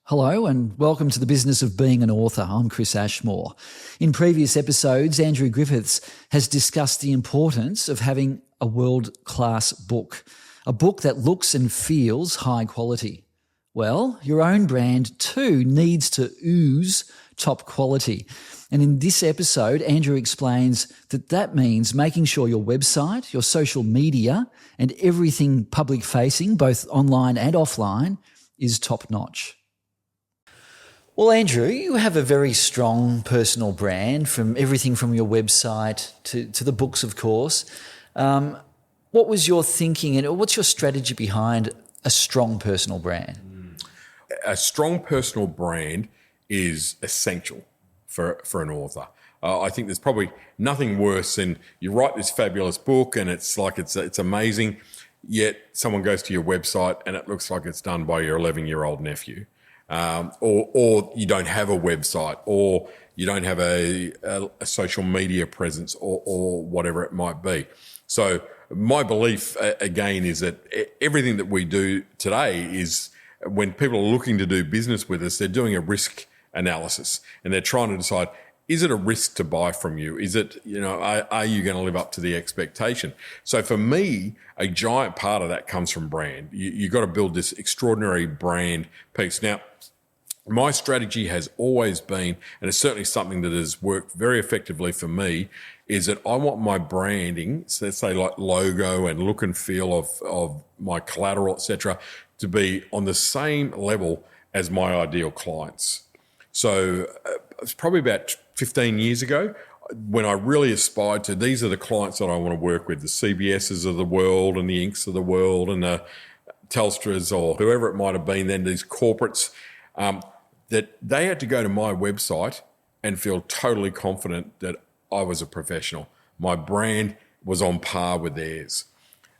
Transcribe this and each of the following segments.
Hello and welcome to the Business of Being an Author. I'm Chris Ashmore. In previous episodes, Andrew Griffiths has discussed the importance of having a world-class book, a book that looks and feels high quality. Well, your own brand too needs to ooze top quality. And in this episode, Andrew explains that means making sure your website, your social media, and everything public-facing, both online and offline, is top-notch. Well, Andrew, you have a very strong personal brand, from everything from your website to the books, of course. What was your thinking and what's your strategy behind a strong personal brand? A strong personal brand is essential for an author. I think there's probably nothing worse than you write this fabulous book and it's amazing, yet someone goes to your website and it looks like it's done by your 11-year-old nephew. Or you don't have a website, or you don't have a social media presence, or whatever it might be. So my belief, again, is that everything that we do today is, when people are looking to do business with us, they're doing a risk analysis and they're trying to decide, is it a risk to buy from you? Is it, are you going to live up to the expectation? So for me, a giant part of that comes from brand. You've got to build this extraordinary brand piece. Now, my strategy has always been, and it's certainly something that has worked very effectively for me, is that I want my branding, so let's say like logo and look and feel of my collateral, etc., to be on the same level as my ideal clients. So it's probably about 15 years ago when I really aspired to, these are the clients that I want to work with, the CBSs of the world and the Inks of the world and the Telstras or whoever it might have been then, these corporates, that they had to go to my website and feel totally confident that I was a professional. My brand was on par with theirs.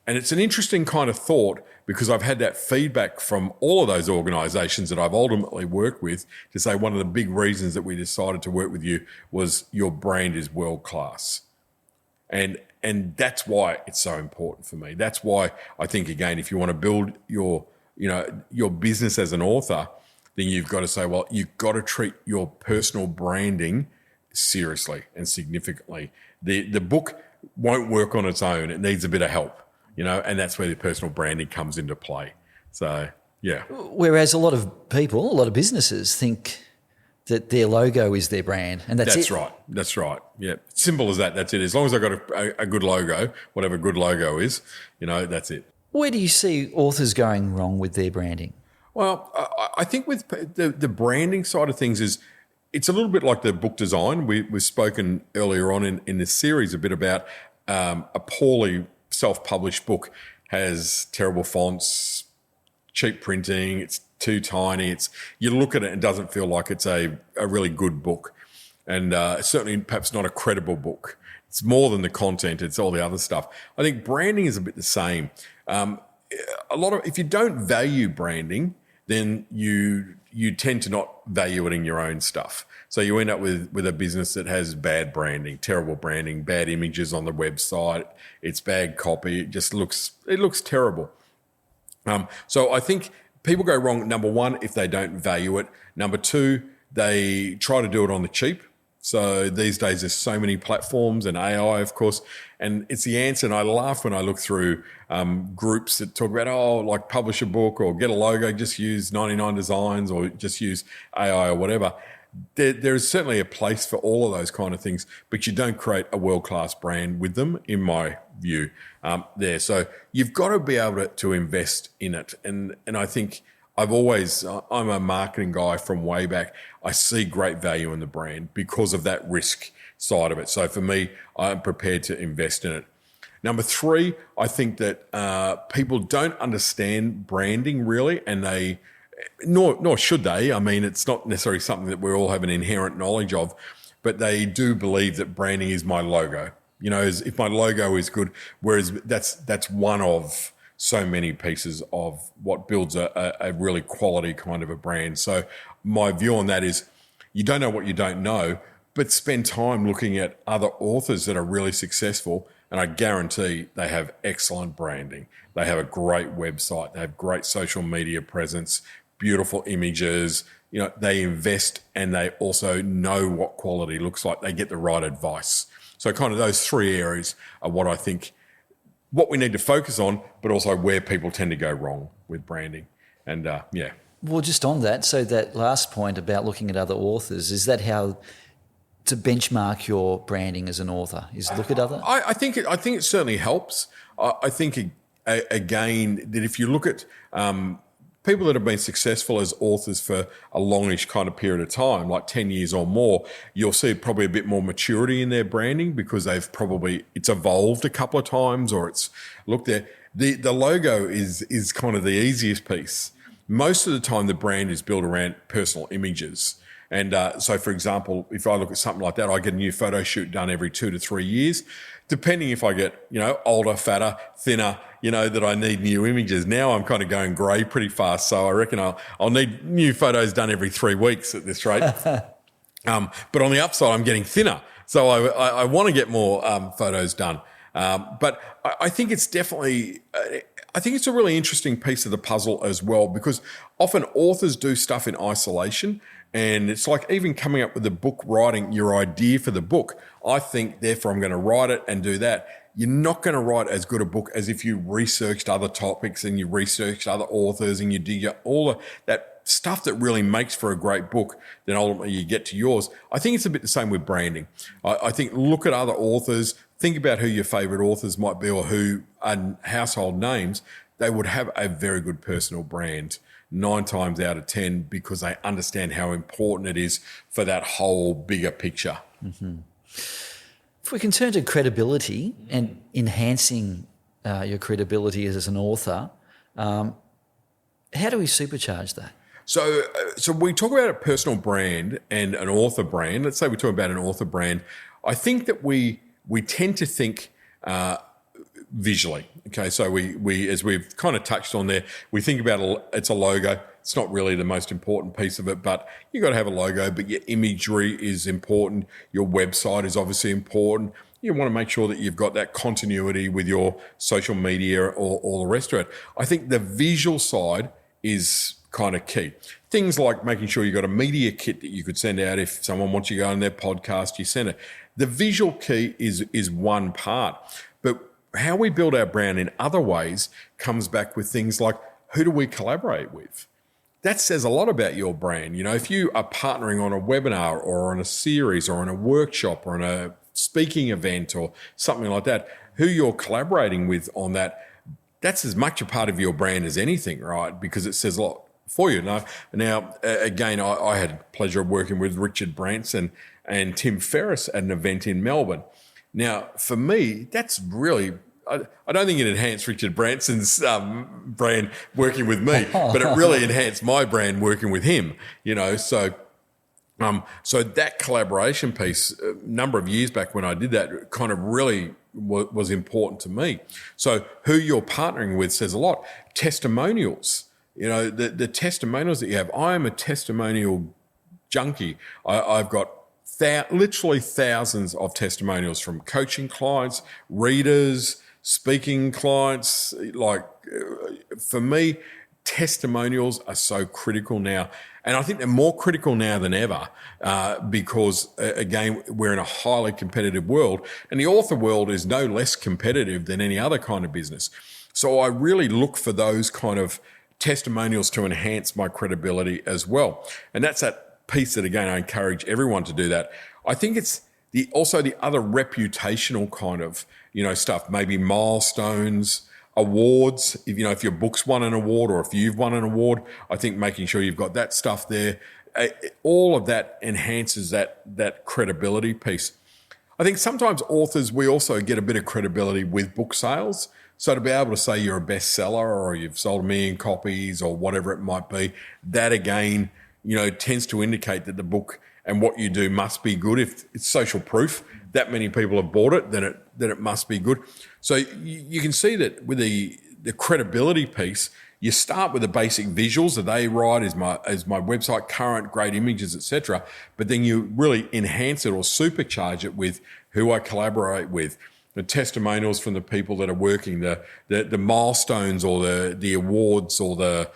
And it's an interesting kind of thought, because I've had that feedback from all of those organisations that I've ultimately worked with to say one of the big reasons that we decided to work with you was your brand is world class. And that's why it's so important for me. That's why I think, again, if you want to build your business as an author, then you've got to say, well, you've got to treat your personal branding seriously and significantly. The book won't work on its own. It needs a bit of help, and that's where the personal branding comes into play. So, yeah. Whereas a lot of people, a lot of businesses think that their logo is their brand, and that's it. That's right. Yeah. Simple as that. That's it. As long as I've got a good logo, whatever good logo is, that's it. Where do you see authors going wrong with their branding? Well, I think with the branding side of things it's a little bit like the book design. We've spoken earlier on in this series a bit about a poorly self-published book has terrible fonts, cheap printing, it's too tiny. You look at it and it doesn't feel like it's a really good book, and certainly perhaps not a credible book. It's more than the content, it's all the other stuff. I think branding is a bit the same. If you don't value branding, then you tend to not value it in your own stuff. So you end up with a business that has bad branding, terrible branding, bad images on the website, it's bad copy, it looks terrible. So I think people go wrong, number one, if they don't value it. Number two, they try to do it on the cheap. So these days there's so many platforms and AI, of course, and it's the answer. And I laugh when I look through groups that talk about, like publish a book or get a logo, just use 99 Designs or just use AI or whatever. There is certainly a place for all of those kind of things, but you don't create a world-class brand with them, in my view, there. So you've got to be able to invest in it. And I think I'm a marketing guy from way back. I see great value in the brand because of that risk side of it. So for me, I'm prepared to invest in it. Number three, I think that people don't understand branding really, and nor should they. I mean, it's not necessarily something that we all have an inherent knowledge of, but they do believe that branding is my logo. If my logo is good, whereas that's one of so many pieces of what builds a really quality kind of a brand. So my view on that is, you don't know what you don't know, but spend time looking at other authors that are really successful, and I guarantee they have excellent branding. They have a great website. They have great social media presence, beautiful images, they invest and they also know what quality looks like. They get the right advice. So kind of those three areas are what I think, what we need to focus on, but also where people tend to go wrong with branding. And Well, just on that, so that last point about looking at other authors, is that how to benchmark your branding as an author? Is look at other? I think it certainly helps. I think again that if you look at people that have been successful as authors for a longish kind of period of time, like 10 years or more, you'll see probably a bit more maturity in their branding because it's evolved a couple of times, or it's looked at. The logo is kind of the easiest piece. Most of the time, the brand is built around personal images. And so, for example, if I look at something like that, I get a new photo shoot done every 2 to 3 years, depending if I get, older, fatter, thinner, that I need new images. Now I'm kind of going grey pretty fast. So I reckon I'll need new photos done every 3 weeks at this rate. But on the upside, I'm getting thinner. So I want to get more photos done. But I think it's definitely, I think it's a really interesting piece of the puzzle as well, because often authors do stuff in isolation, and it's like even coming up with the book, writing your idea for the book. I think, therefore, I'm going to write it and do that. You're not going to write as good a book as if you researched other topics and you researched other authors and you dig all that stuff that really makes for a great book. Then ultimately you get to yours. I think it's a bit the same with branding. I think look at other authors, think about who your favourite authors might be or who are household names. They would have a very good personal brand 9 times out of 10 because they understand how important it is for that whole bigger picture. Mm-hmm. If we can turn to credibility and enhancing your credibility as an author, how do we supercharge that? So we talk about a personal brand and an author brand. Let's say we're talking about an author brand. I think that we tend to think visually. Okay, so we as we've kind of touched on there, we think about it's a logo. It's not really the most important piece of it, but you got to have a logo. But your imagery is important. Your website is obviously important. You want to make sure that you've got that continuity with your social media or all the rest of it. I think the visual side is kind of key. Things like making sure you've got a media kit that you could send out if someone wants you to go on their podcast, you send it. The visual key is one part, but how we build our brand in other ways comes back with things like who do we collaborate with? That says a lot about your brand. If you are partnering on a webinar or on a series or on a workshop or on a speaking event or something like that, who you're collaborating with on that, that's as much a part of your brand as anything, right? Because it says a lot for you. Now again, I had the pleasure of working with Richard Branson and Tim Ferriss at an event in Melbourne. Now, for me, that's really, I don't think it enhanced Richard Branson's brand working with me, but it really enhanced my brand working with him, So that collaboration piece, a number of years back when I did that, kind of really was important to me. So who you're partnering with says a lot. Testimonials, the testimonials that you have. I am a testimonial junkie. I've got literally thousands of testimonials from coaching clients, readers, speaking clients. For me, testimonials are so critical now. And I think they're more critical now than ever because, again, we're in a highly competitive world, and the author world is no less competitive than any other kind of business. So I really look for those kind of testimonials to enhance my credibility as well. And that's that piece that, again, I encourage everyone to do that. I think it's also the other reputational kind of, stuff, maybe milestones, awards. If your book's won an award or if you've won an award, I think making sure you've got that stuff there, all of that enhances that credibility piece. I think sometimes authors, we also get a bit of credibility with book sales. So to be able to say you're a bestseller or you've sold 1 million copies or whatever it might be, that again, tends to indicate that the book and what you do must be good. If it's social proof, that many people have bought it, then it must be good. So you can see that with the credibility piece, you start with the basic visuals that they write, is my website current, great images, etc. But then you really enhance it or supercharge it with who I collaborate with, the testimonials from the people that are working, the milestones or the awards or the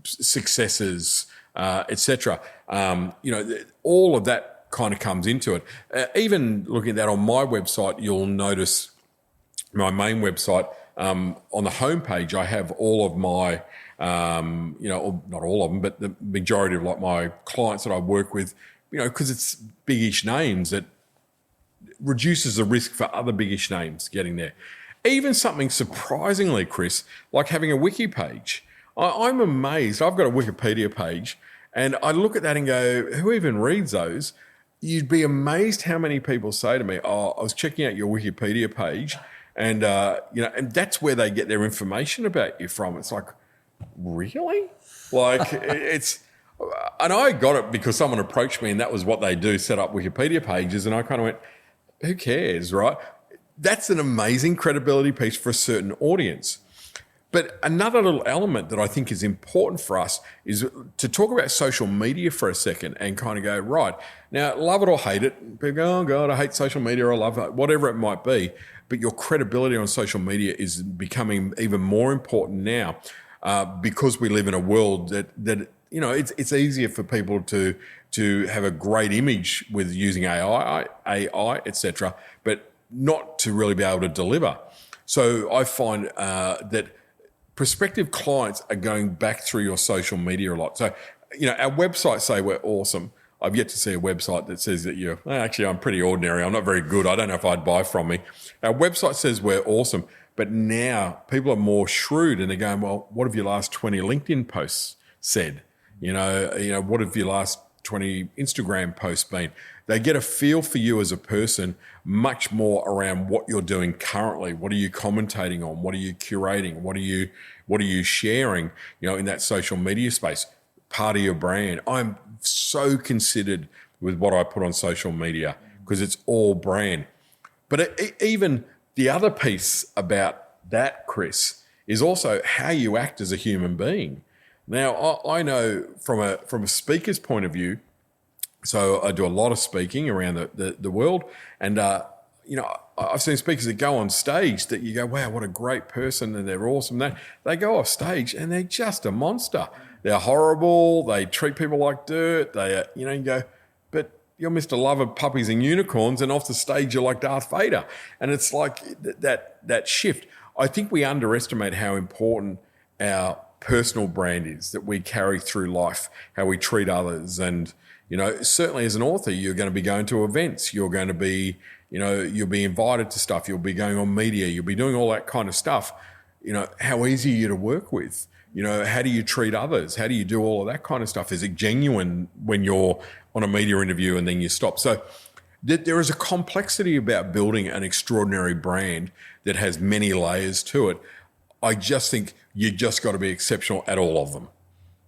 successes, etc. All of that kind of comes into it. Even looking at that on my website, you'll notice my main website, on the homepage, I have all of my, not all of them, but the majority of like my clients that I work with, because it's big-ish names, that reduces the risk for other big-ish names getting there. Even something surprisingly, Chris, like having a wiki page. I'm amazed. I've got a Wikipedia page, and I look at that and go, who even reads those? You'd be amazed how many people say to me, oh, I was checking out your Wikipedia page, and and that's where they get their information about you from. It's like, really? Like and I got it because someone approached me and that was what they do, set up Wikipedia pages, and I kind of went, who cares, right? That's an amazing credibility piece for a certain audience. But another little element that I think is important for us is to talk about social media for a second and kind of go, right, now love it or hate it. People go, oh God, I hate social media, or I love it, whatever it might be. But your credibility on social media is becoming even more important now because we live in a world that it's easier for people to have a great image with using AI, etc., but not to really be able to deliver. So I find that prospective clients are going back through your social media a lot. So, our websites say we're awesome. I've yet to see a website that says that actually, I'm pretty ordinary. I'm not very good. I don't know if I'd buy from me. Our website says we're awesome. But now people are more shrewd and they're going, well, what have your last 20 LinkedIn posts said? What have your last 20 Instagram posts been? They get a feel for you as a person much more around what you're doing currently. What are you commentating on? What are you curating? What are you sharing, in that social media space? Part of your brand. I'm so considered with what I put on social media because it's all brand. But even the other piece about that, Chris, is also how you act as a human being. Now, I know from a speaker's point of view, so I do a lot of speaking around the world, and I've seen speakers that go on stage that you go, wow, what a great person, and they're awesome. They go off stage and they're just a monster. They're horrible. They treat people like dirt. You go, but you're Mr. Lover, puppies and unicorns, and off the stage you're like Darth Vader. And it's like that shift. I think we underestimate how important our personal brand is that we carry through life, how we treat others. And, certainly as an author, you're going to be going to events. You're going to be, you'll be invited to stuff. You'll be going on media. You'll be doing all that kind of stuff. How easy are you to work with? How do you treat others? How do you do all of that kind of stuff? Is it genuine when you're on a media interview and then you stop? So there is a complexity about building an extraordinary brand that has many layers to it. I just think you just got to be exceptional at all of them.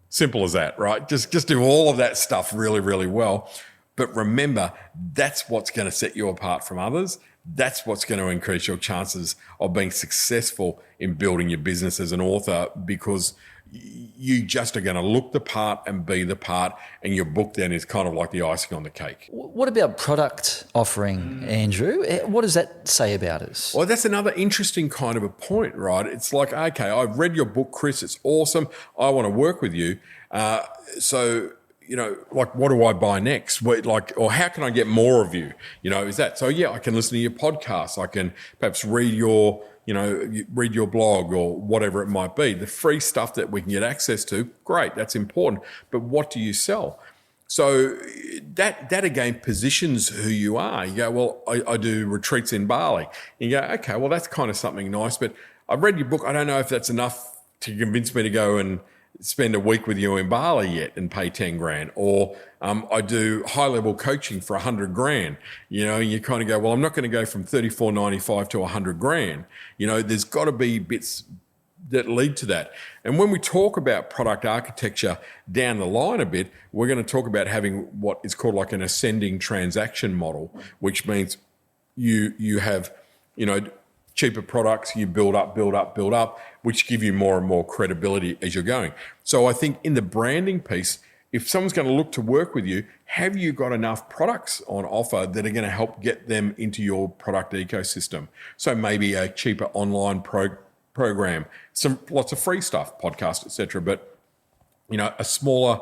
Simple as that, right? Just do all of that stuff really, really well. But remember, that's what's going to set you apart from others. That's what's going to increase your chances of being successful in building your business as an author, because you just are going to look the part and be the part, and your book then is kind of like the icing on the cake. What about product offering, Andrew? What does that say about us? Well, that's another interesting kind of a point, right? It's like, okay, I've read your book, Chris. It's awesome. I want to work with you. So, like, what do I buy next? Or how can I get more of you? Is that so? Yeah, I can listen to your podcast. I can perhaps read your blog or whatever it might be. The free stuff that we can get access to, great, that's important. But what do you sell? So that again positions who you are. You go, well, I do retreats in Bali. You go, okay, well, that's kind of something nice, but I've read your book. I don't know if that's enough to convince me to go and spend a week with you in Bali yet and pay 10 grand, or I do high level coaching for 100 grand, and you kind of go, well, I'm not going to go from 34.95 to 100 grand. There's got to be bits that lead to that. And when we talk about product architecture down the line a bit, we're going to talk about having what is called like an ascending transaction model, which means you have, cheaper products, you build up, which give you more and more credibility as you're going. So I think in the branding piece, if someone's going to look to work with you, have you got enough products on offer that are going to help get them into your product ecosystem? So maybe a cheaper online program, lots of free stuff, podcast, etc. But a smaller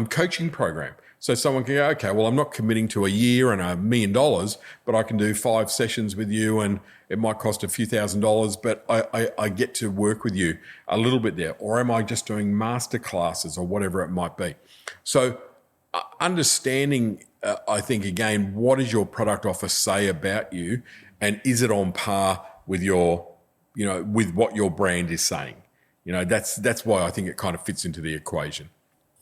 coaching program. So someone can go, okay, well, I'm not committing to a year and $1 million, but I can do 5 sessions with you and it might cost a few $1,000s, but I get to work with you a little bit there. Or am I just doing master classes or whatever it might be? So understanding, I think, again, what does your product offer say about you, and is it on par with with what your brand is saying? That's why I think it kind of fits into the equation.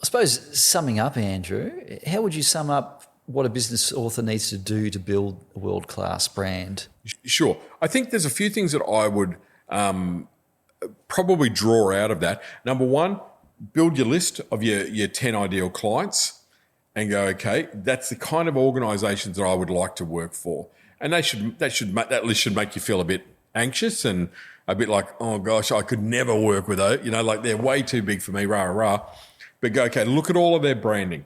I suppose, summing up, Andrew, how would you sum up what a business author needs to do to build a world-class brand? Sure. I think there's a few things that I would probably draw out of that. Number one, build your list of your 10 ideal clients and go, okay, that's the kind of organisations that I would like to work for. And that list should make you feel a bit anxious and a bit like, oh gosh, I could never work with those. Like they're way too big for me, rah, rah. But go, okay, look at all of their branding,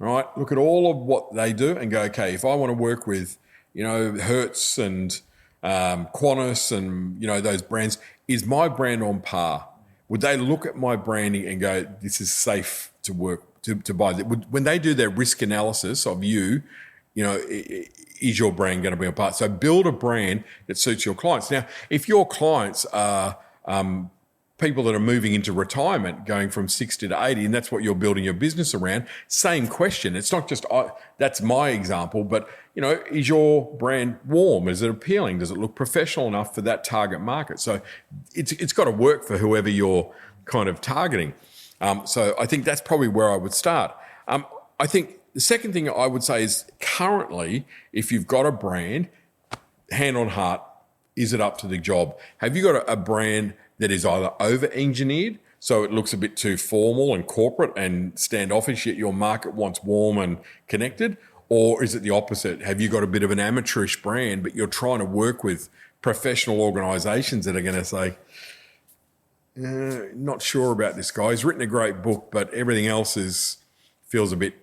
right? Look at all of what they do and go, okay, if I want to work with, Hertz and Qantas and, those brands, is my brand on par? Would they look at my branding and go, this is safe to work, to buy? When they do their risk analysis of you, is your brand going to be on par? So build a brand that suits your clients. Now, if your clients are people that are moving into retirement, going from 60 to 80, and that's what you're building your business around, same question. It's not just, that's my example, but, is your brand warm? Is it appealing? Does it look professional enough for that target market? So it's got to work for whoever you're kind of targeting. So I think that's probably where I would start. I think the second thing I would say is currently, if you've got a brand, hand on heart, is it up to the job? Have you got a brand that is either over-engineered, so it looks a bit too formal and corporate and standoffish, yet your market wants warm and connected? Or is it the opposite? Have you got a bit of an amateurish brand, but you're trying to work with professional organisations that are going to say, not sure about this guy. He's written a great book, but everything else feels a bit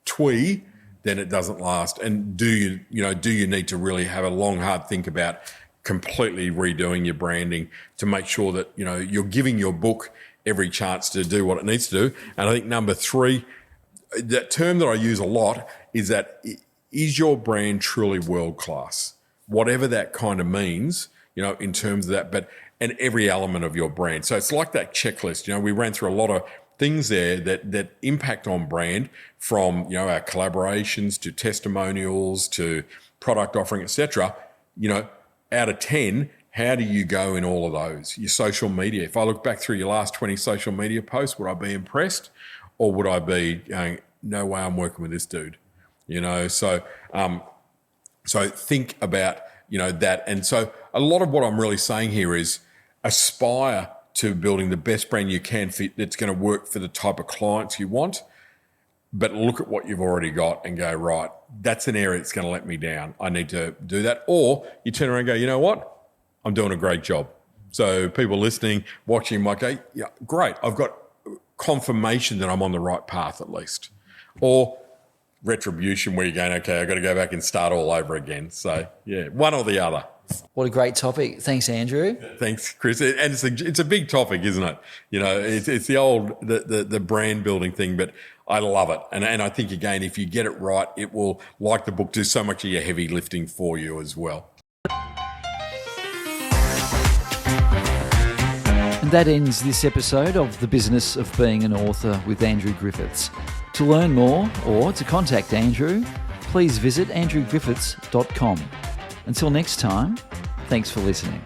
twee, then it doesn't last. And do you need to really have a long, hard think about completely redoing your branding to make sure that, you're giving your book every chance to do what it needs to do? And I think number 3, that term that I use a lot is that, is your brand truly world-class? Whatever that kind of means, in terms of that, and every element of your brand. So it's like that checklist. We ran through a lot of things there that impact on brand, from, our collaborations to testimonials to product offering, etc. Out of 10, how do you go in all of those? Your social media. If I look back through your last 20 social media posts, would I be impressed, or would I be going, no way I'm working with this dude? So think about, that. And so a lot of what I'm really saying here is aspire to building the best brand you can fit that's going to work for the type of clients you want. But look at what you've already got and go, right, that's an area that's going to let me down. I need to do that. Or you turn around and go, you know what? I'm doing a great job. So people listening, watching might go, yeah, great. I've got confirmation that I'm on the right path at least. Or retribution, where you're going, okay, I've got to go back and start all over again. So yeah, one or the other. What a great topic. Thanks, Andrew. Thanks, Chris. And it's a big topic, isn't it? It's the old, the brand building thing, but I love it. And I think, again, if you get it right, it will, like the book, do so much of your heavy lifting for you as well. And that ends this episode of The Business of Being an Author with Andrew Griffiths. To learn more or to contact Andrew, please visit andrewgriffiths.com. Until next time, thanks for listening.